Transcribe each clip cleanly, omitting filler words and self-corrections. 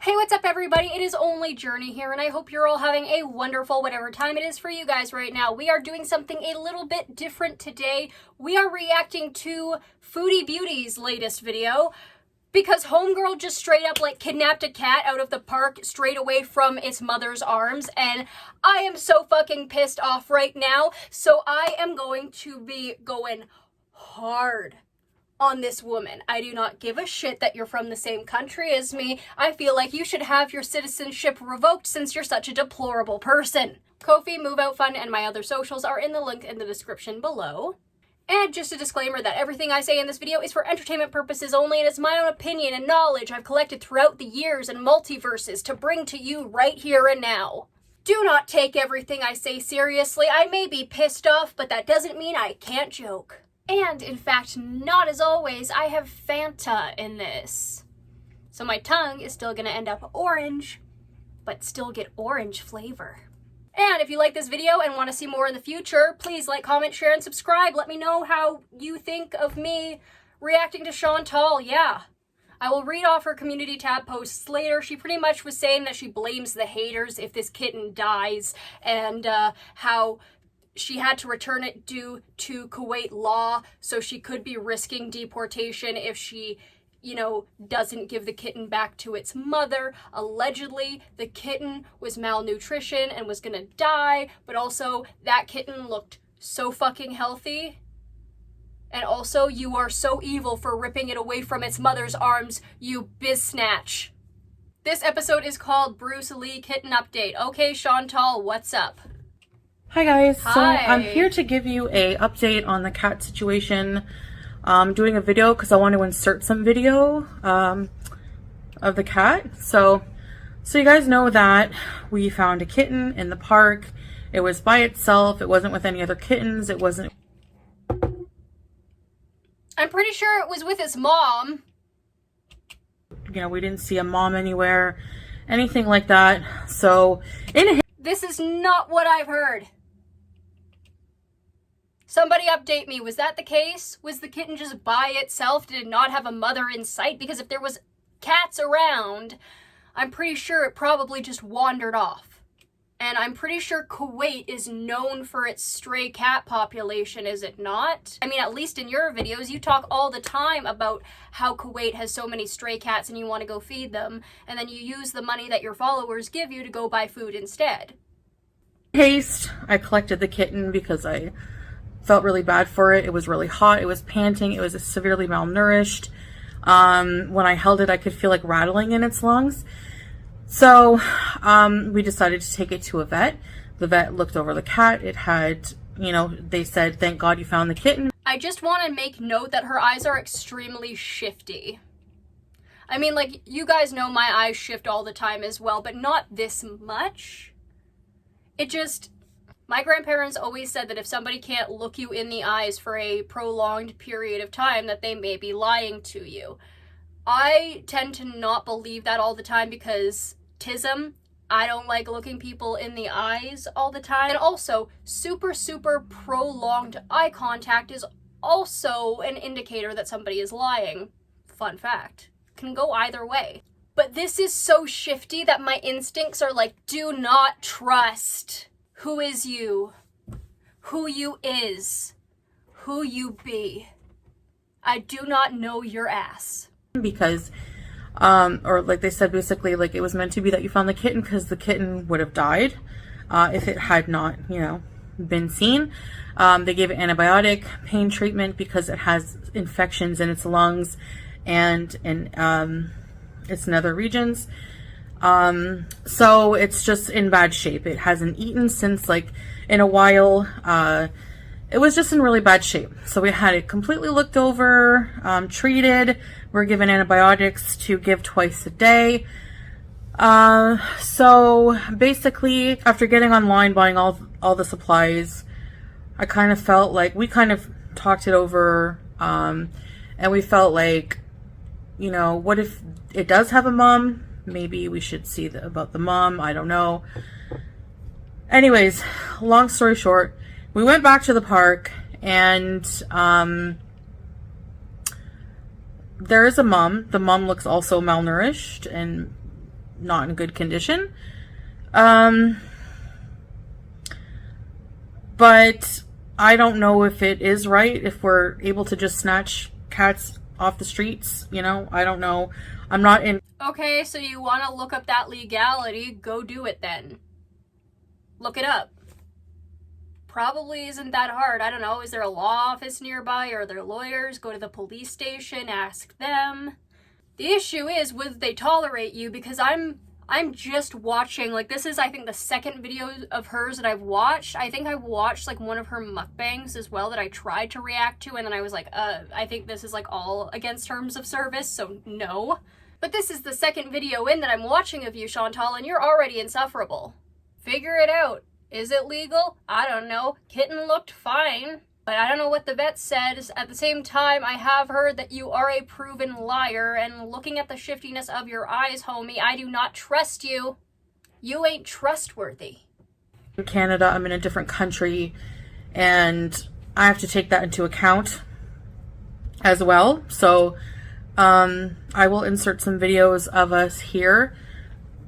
Hey, what's up everybody? It is only Journey here, and I hope you're all having a wonderful whatever time it is for you guys right now. We are doing something a little bit different today. We are reacting to Foodie Beauty's latest video because homegirl just straight up like kidnapped a cat out of the park straight away from its mother's arms, and I am so fucking pissed off right now. So I am going to be going hard on this woman. I do not give a shit that you're from the same country as me. I feel like you should have your citizenship revoked since you're such a deplorable person. Ko-fi, Move Out Fund, and my other socials are in the link in the description below. And just a disclaimer that everything I say in this video is for entertainment purposes only, and it's my own opinion and knowledge I've collected throughout the years and multiverses to bring to you right here and now. Do not take everything I say seriously. I may be pissed off, but that doesn't mean I can't joke. And, in fact, not as always, I have Fanta in this. So my tongue is still gonna end up orange, but still get orange flavor. And if you like this video and want to see more in the future, please like, comment, share, and subscribe. Let me know how you think of me reacting to Chantal. Yeah. I will read off her community tab posts later. She pretty much was saying that she blames the haters if this kitten dies, and how she had to return it due to Kuwait law, so she could be risking deportation if she, doesn't give the kitten back to its mother. Allegedly, the kitten was malnutrition and was gonna die, but also that kitten looked so fucking healthy. And also, you are so evil for ripping it away from its mother's arms, you biznatch. This episode is called Bruce Lee Kitten Update. Okay, Chantal, what's up? Hi guys, Hi. So I'm here to give you a update on the cat situation. I'm doing a video because I want to insert some video of the cat. So you guys know that we found a kitten in the park. It was by itself. It wasn't with any other kittens. It wasn't. I'm pretty sure it was with its mom. We didn't see a mom anywhere, anything like that. So This is not what I've heard. Somebody update me. Was that the case? Was the kitten just by itself? Did it not have a mother in sight? Because if there was cats around, I'm pretty sure it probably just wandered off. And I'm pretty sure Kuwait is known for its stray cat population, is it not? I mean, at least in your videos, you talk all the time about how Kuwait has so many stray cats and you want to go feed them, and then you use the money that your followers give you to go buy food instead. Haste, I collected the kitten because I felt really bad for it. It was really hot. It was panting. It was severely malnourished. When I held it, I could feel like rattling in its lungs. So we decided to take it to a vet. The vet looked over the cat. It had, they said, thank God you found the kitten. I just want to make note that her eyes are extremely shifty. I mean, like, you guys know my eyes shift all the time as well, but not this much. My grandparents always said that if somebody can't look you in the eyes for a prolonged period of time, that they may be lying to you. I tend to not believe that all the time because I don't like looking people in the eyes all the time. And also, super, super prolonged eye contact is also an indicator that somebody is lying. Fun fact. Can go either way. But this is so shifty that my instincts are like, do not trust. Who is you? Who you is? Who you be? I do not know your ass. Because, or like they said, basically, like it was meant to be that you found the kitten because the kitten would have died if it had not, been seen. They gave it antibiotic pain treatment because it has infections in its lungs and in its nether regions. So it's just in bad shape. It hasn't eaten since in a while. It was just in really bad shape. So we had it completely looked over, treated. We're given antibiotics to give twice a day. So basically, after getting online, buying all the supplies, I kind of felt like we kind of talked it over, and we felt like, what if it does have a mom? Maybe we should see about the mom. I don't know. Anyways, long story short, we went back to the park, and there is a mom. The mom looks also malnourished and not in good condition. But I don't know if it is right if we're able to just snatch cats off the streets, you know? I don't know. I'm not in... Okay, so you want to look up that legality, go do it then. Look it up. Probably isn't that hard. I don't know. Is there a law office nearby? Are there lawyers? Go to the police station, ask them. The issue is, would they tolerate you? Because I'm just watching, like, this is, I think, the second video of hers that I've watched. I think I watched, like, one of her mukbangs as well that I tried to react to, and then I was like, I think this is, like, all against terms of service, so no. But this is the second video in that I'm watching of you, Chantal, and you're already insufferable. Figure it out. Is it legal? I don't know. Kitten looked fine. But I don't know what the vet said. At the same time, I have heard that you are a proven liar, and looking at the shiftiness of your eyes, homie, I do not trust you. You ain't trustworthy. In Canada, I'm in a different country, and I have to take that into account as well. So I will insert some videos of us here.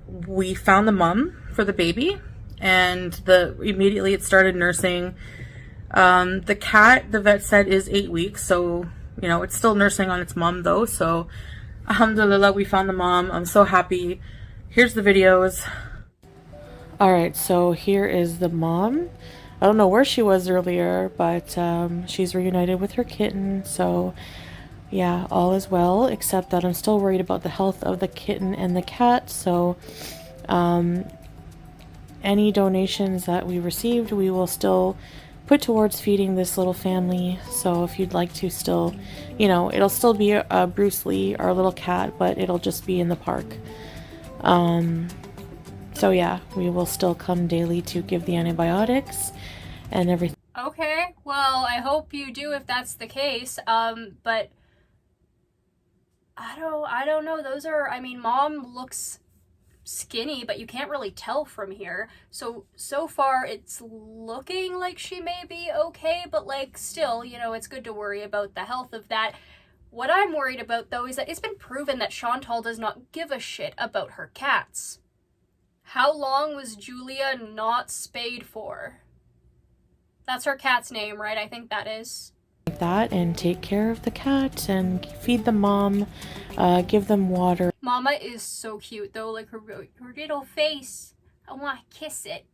We found the mom for the baby, and immediately it started nursing. The cat, the vet said, is 8 weeks, so, you know, it's still nursing on its mom though, so alhamdulillah, we found the mom. I'm so happy. Here's the videos. Alright, so here is the mom. I don't know where she was earlier, but she's reunited with her kitten, so yeah, all is well, except that I'm still worried about the health of the kitten and the cat, so any donations that we received, we will still put towards feeding this little family. So if you'd like to still, you know, it'll still be Bruce Lee, our little cat, but it'll just be in the park. So yeah, we will still come daily to give the antibiotics and everything. Okay, well, I hope you do if that's the case. But I don't know. Those are, I mean, mom looks skinny, but you can't really tell from here. So far it's looking like she may be okay, but like still, you know, it's good to worry about the health of that. What I'm worried about though is that it's been proven that Chantal does not give a shit about her cats. How long was Julia not spayed for? That's her cat's name, right? I think that is. Like that, and take care of the cat and feed the mom, give them water. Mama is so cute though, like her little face. I want to kiss it.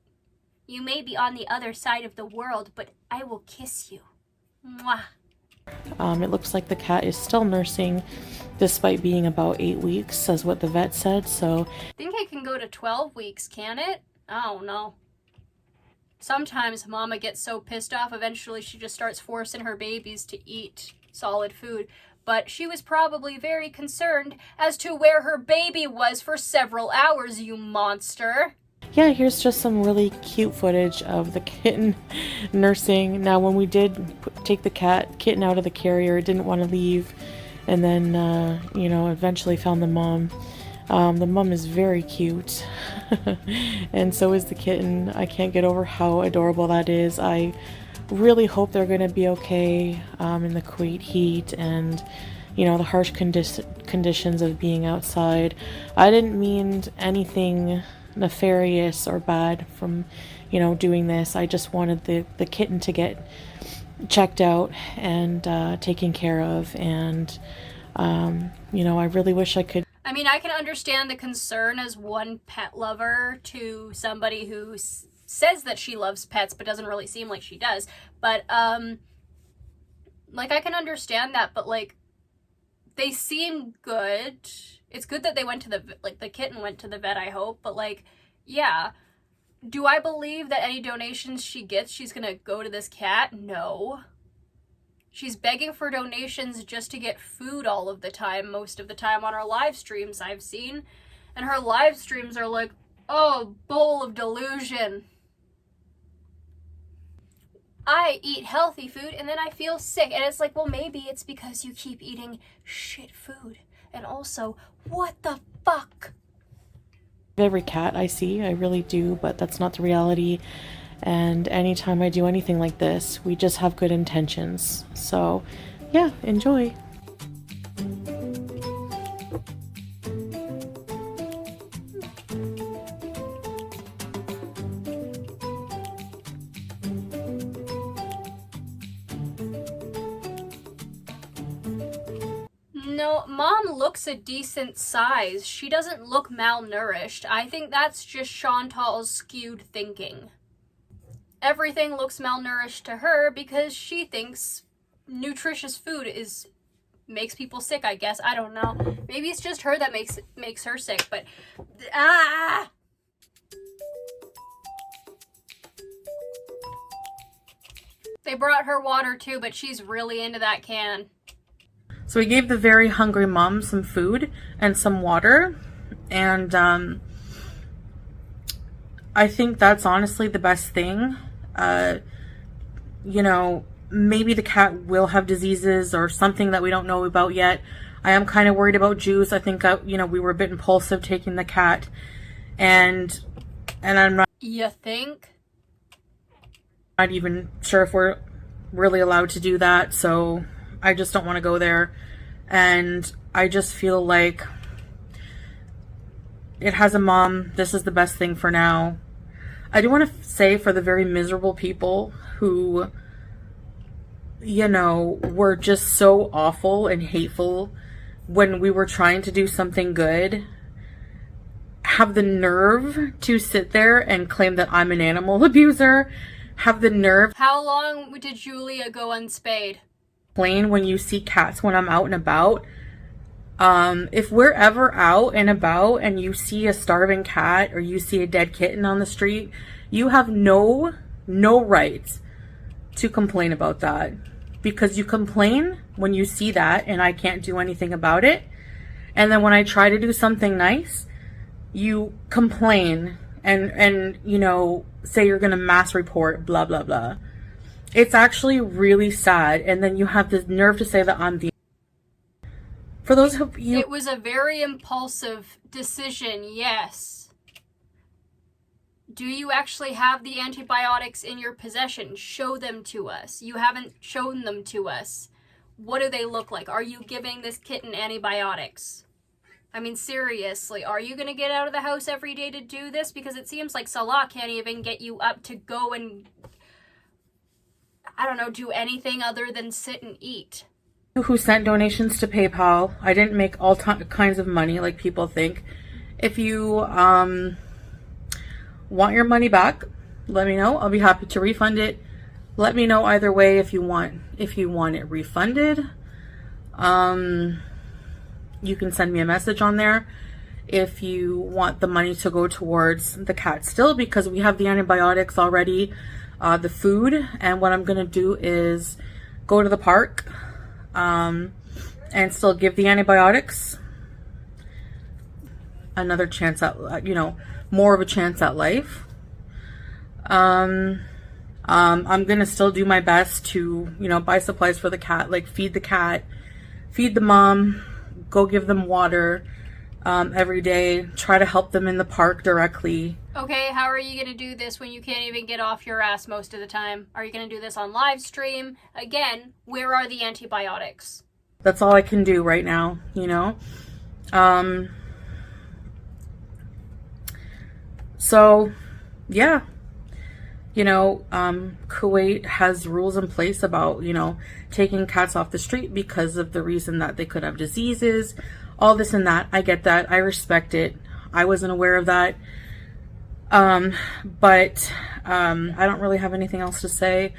You may be on the other side of the world, but I will kiss you. Mwah. It looks like the cat is still nursing despite being about 8 weeks, as what the vet said, so. I think it can go to 12 weeks, can it? I don't know. Sometimes mama gets so pissed off, eventually she just starts forcing her babies to eat solid food. But she was probably very concerned as to where her baby was for several hours, you monster. Yeah, here's just some really cute footage of the kitten nursing. Now, when we did take the kitten out of the carrier, it didn't want to leave. And then, you know, eventually found the mom. The mom is very cute. And so is the kitten. I can't get over how adorable that is. I really hope they're going to be okay in the Kuwait heat and, you know, the harsh conditions of being outside. I didn't mean anything nefarious or bad from, you know, doing this. I just wanted the kitten to get checked out and taken care of, and you know, I really wish I could. I mean, I can understand the concern as one pet lover to somebody who says that she loves pets but doesn't really seem like she does, but like I can understand that, but like they seem good. It's good that they went to the kitten went to the vet, I hope, but like, yeah, do I believe that any donations she gets she's gonna go to this cat? No. She's begging for donations just to get food all of the time, most of the time on her live streams I've seen. And her live streams are like, oh, bowl of delusion. I eat healthy food and then I feel sick. And it's like, well, maybe it's because you keep eating shit food. And also, what the fuck? Every cat I see, I really do, but that's not the reality. And anytime I do anything like this, we just have good intentions. So, yeah, enjoy. No, Mom looks a decent size. She doesn't look malnourished. I think that's just Chantal's skewed thinking. Everything looks malnourished to her because she thinks nutritious food makes people sick, I guess. I don't know. Maybe it's just her that makes her sick, but They brought her water too, but she's really into that can. So we gave the very hungry mom some food and some water, and I think that's honestly the best thing. You know, maybe the cat will have diseases or something that we don't know about yet. I am kind of worried about Juice. I think, you know, we were a bit impulsive taking the cat, and I'm not... You think? Not even sure if we're really allowed to do that, so I just don't want to go there. And I just feel like it has a mom. This is the best thing for now. I do want to say, for the very miserable people who, you know, were just so awful and hateful when we were trying to do something good, have the nerve to sit there and claim that I'm an animal abuser, have the nerve. How long did Julia go unspayed? Plain when you see cats when I'm out and about. If we're ever out and about and you see a starving cat or you see a dead kitten on the street, you have no right to complain about that, because you complain when you see that and I can't do anything about it. And then when I try to do something nice, you complain and you know, say you're gonna mass report, blah blah blah. It's actually really sad. And then you have the nerve to say that I'm the... For those of you... It was a very impulsive decision, yes. Do you actually have the antibiotics in your possession? Show them to us. You haven't shown them to us. What do they look like? Are you giving this kitten antibiotics? I mean, seriously, are you going to get out of the house every day to do this? Because it seems like Salah can't even get you up to go and, I don't know, do anything other than sit and eat. Who sent donations to PayPal. I didn't make all kinds of money like people think. If you want your money back, let me know. I'll be happy to refund it. Let me know either way if you want it refunded. You can send me a message on there if you want the money to go towards the cat still, because we have the antibiotics already, the food, and what I'm gonna do is go to the park and still give the antibiotics another chance at, you know, more of a chance at life. I'm gonna still do my best to, you know, buy supplies for the cat, like feed the cat, feed the mom, go give them water every day, try to help them in the park directly. Okay, how are you going to do this when you can't even get off your ass most of the time? Are you going to do this on live stream? Again, where are the antibiotics? That's all I can do right now, you know? So, yeah. You know, Kuwait has rules in place about, you know, taking cats off the street because of the reason that they could have diseases, all this and that. I get that. I respect it. I wasn't aware of that. But I don't really have anything else to say.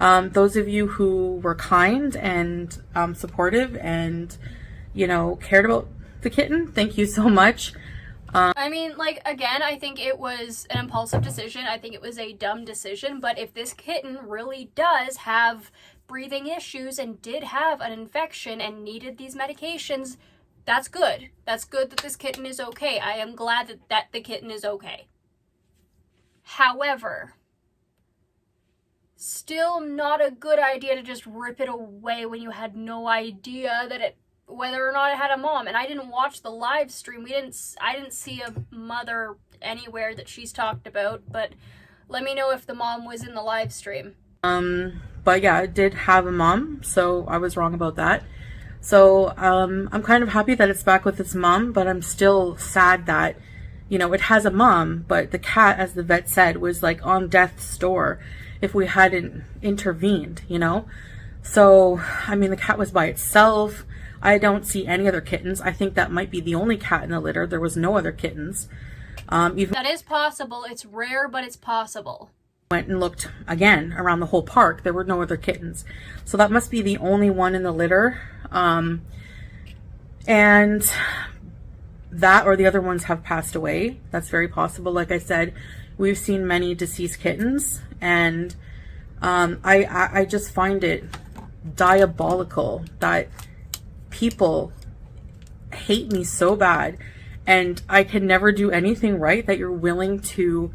Those of you who were kind and supportive and, you know, cared about the kitten, thank you so much. I mean, like, again, I think it was an impulsive decision. I think it was a dumb decision. But if this kitten really does have breathing issues and did have an infection and needed these medications, that's good. That's good that this kitten is okay. I am glad that the kitten is okay. However, still not a good idea to just rip it away when you had no idea that whether or not it had a mom. And I didn't watch the live stream. I didn't see a mother anywhere that she's talked about, but let me know if the mom was in the live stream. But yeah, it did have a mom, so I was wrong about that. So I'm kind of happy that it's back with its mom, but I'm still sad that, you know, it has a mom, but the cat, as the vet said, was like on death's door if we hadn't intervened, you know? So, I mean, the cat was by itself. I don't see any other kittens. I think that might be the only cat in the litter. There was no other kittens. Even That is possible. It's rare, but it's possible. went and looked again around the whole park. There were no other kittens. So that must be the only one in the litter. And that or the other ones have passed away. That's very possible. Like I said, we've seen many deceased kittens, and I just find it diabolical that people hate me so bad, and I can never do anything right, that you're willing to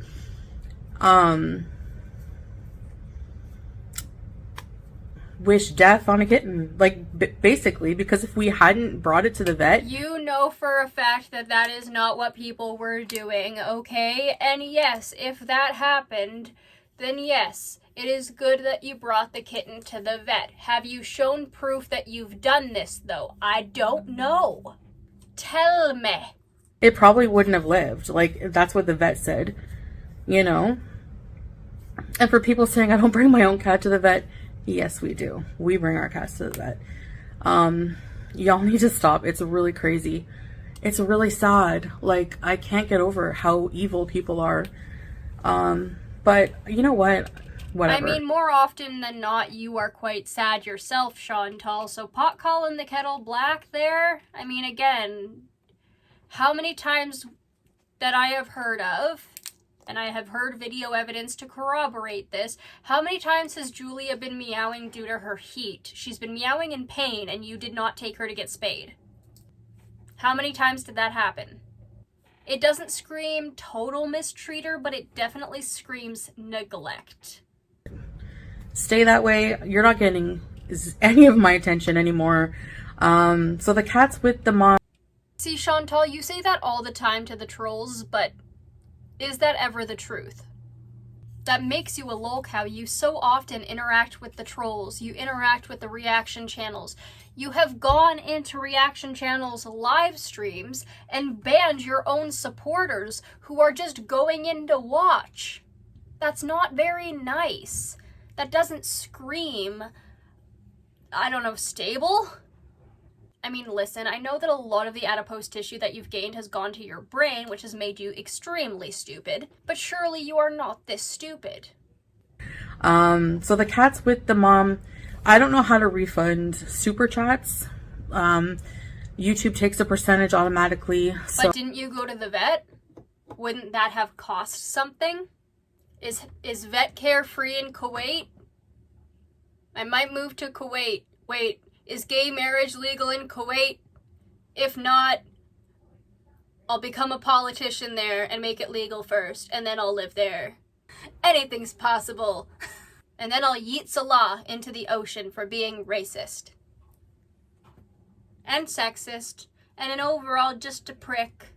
wish death on a kitten, like basically, because if we hadn't brought it to the vet, You know for a fact that that is not what people were doing, okay? And yes, if that happened, then yes, it is good that you brought the kitten to the vet. Have you shown proof that you've done this, though? I don't know. Tell me. it probably wouldn't have lived. Like, that's what the vet said, you know? And for people saying I don't bring my own cat to the vet, yes, we do. We bring our cats to the vet. Y'all need to stop. It's really crazy. It's really sad. Like, I can't get over how evil people are. But you know what? Whatever. I mean, more often than not, you are quite sad yourself, Chantal. So pot calling the kettle black there? I mean, again, how many times that I have heard of, and I have heard video evidence to corroborate this, how many times has Julia been meowing due to her heat? She's been meowing in pain, and you did not take her to get spayed. How many times did that happen? It doesn't scream total mistreater, but it definitely screams neglect. Stay that way. You're not getting any of my attention anymore. So the cat's with the mom. See, Chantal, you say that all the time to the trolls, but is that ever the truth? That makes you a lolcow. You so often interact with the trolls. You interact with the reaction channels. You have gone into reaction channels' live streams and banned your own supporters who are just going in to watch. That's not very nice. That doesn't scream, I don't know, stable? I mean, listen, I know that a lot of the adipose tissue that you've gained has gone to your brain, which has made you extremely stupid, but surely you are not this stupid. So the cat's with the mom. I don't know how to refund super chats. YouTube takes a percentage automatically. So. But didn't you go to the vet? Wouldn't that have cost something? Is vet care free in Kuwait? I might move to Kuwait. Wait. Is gay marriage legal in Kuwait? If not, I'll become a politician there and make it legal first, and then I'll live there. Anything's possible. And then I'll yeet Salah into the ocean for being racist. And sexist. And an overall just a prick.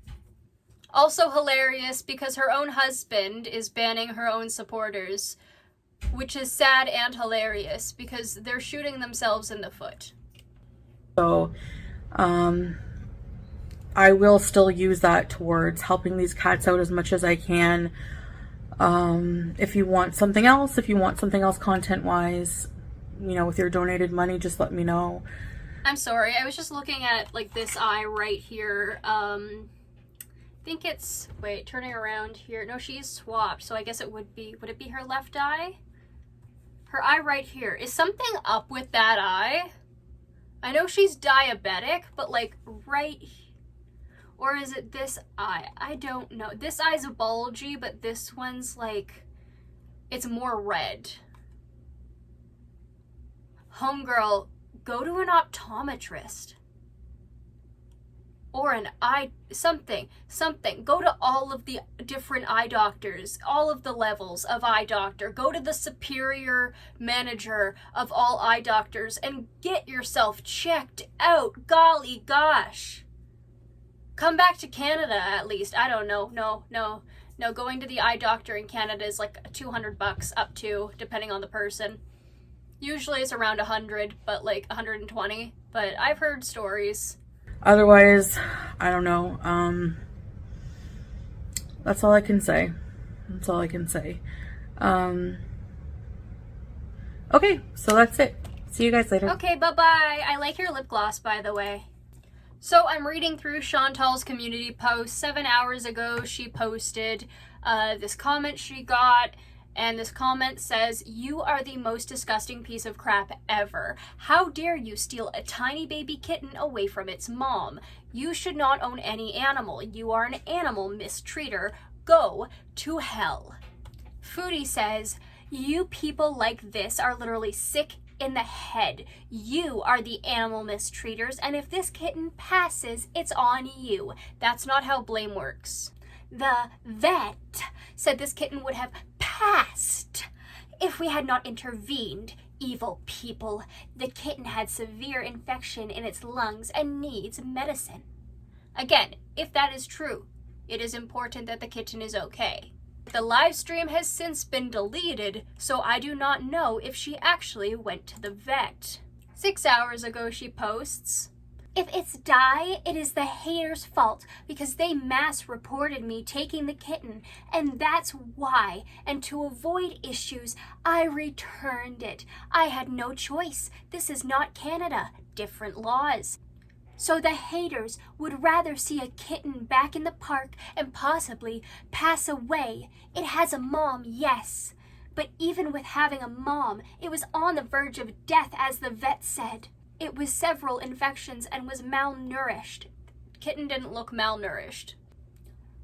Also hilarious because her own husband is banning her own supporters, which is sad and hilarious because they're shooting themselves in the foot. So, I will still use that towards helping these cats out as much as I can. If you want something else content-wise, you know, with your donated money, just let me know. I'm sorry, I was just looking at, like, this eye right here. I think it's, wait, turning around here. No, she is swapped, so I guess it would it be her left eye? Her eye right here. Is something up with that eye? I know she's diabetic, but like right, or is it this eye? I don't know. This eye's bulgy, but this one's like, it's more red. Homegirl, go to an optometrist. Or an eye, something. Go to all of the different eye doctors, all of the levels of eye doctor. Go to the superior manager of all eye doctors and get yourself checked out. Golly gosh. Come back to Canada at least. I don't know. No, going to the eye doctor in Canada is like $200 up to, depending on the person. Usually it's around 100, but like 120. But I've heard stories. Otherwise, I don't know. That's all I can say. Okay, so that's it. See you guys later. Okay, bye-bye. I like your lip gloss, by the way. So I'm reading through Chantal's community post. 7 hours ago, she posted this comment she got, and this comment says, "You are the most disgusting piece of crap ever. How dare you steal a tiny baby kitten away from its mom? You should not own any animal. You are an animal mistreater. Go to hell." Foodie says, "You people like this are literally sick in the head. You are the animal mistreaters, and if this kitten passes, it's on you. That's not how blame works." The vet said this kitten would have passed if we had not intervened. Evil people. The kitten had severe infection in its lungs and needs medicine. Again, if that is true, it is important that the kitten is okay. The live stream has since been deleted, so I do not know if she actually went to the vet. 6 hours ago, she posts, "If it's die, it is the haters' fault because they mass reported me taking the kitten, and that's why. And to avoid issues, I returned it. I had no choice. This is not Canada. Different laws. So the haters would rather see a kitten back in the park and possibly pass away. It has a mom, yes. But even with having a mom, it was on the verge of death, as the vet said. It was several infections and was malnourished." Kitten didn't look malnourished.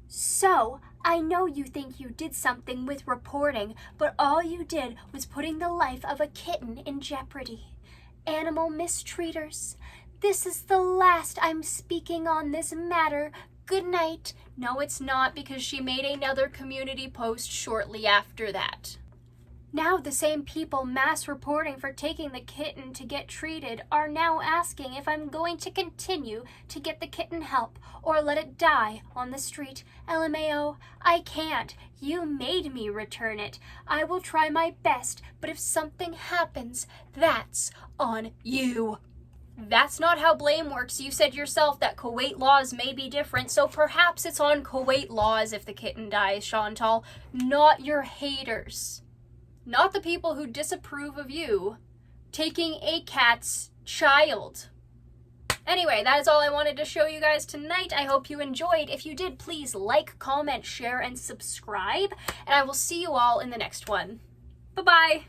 "So, I know you think you did something with reporting, but all you did was putting the life of a kitten in jeopardy. Animal mistreaters. This is the last I'm speaking on this matter. Good night." No, it's not, because she made another community post shortly after that. Now the same people mass reporting for taking the kitten to get treated are now asking if I'm going to continue to get the kitten help or let it die on the street. LMAO, I can't. You made me return it. I will try my best, but if something happens, that's on you. That's not how blame works. You said yourself that Kuwait laws may be different, so perhaps it's on Kuwait laws if the kitten dies, Chantal, not your haters. Not the people who disapprove of you taking a cat's child. Anyway, that is all I wanted to show you guys tonight. I hope you enjoyed. If you did, please like, comment, share, and subscribe, and I will see you all in the next one. Bye-bye.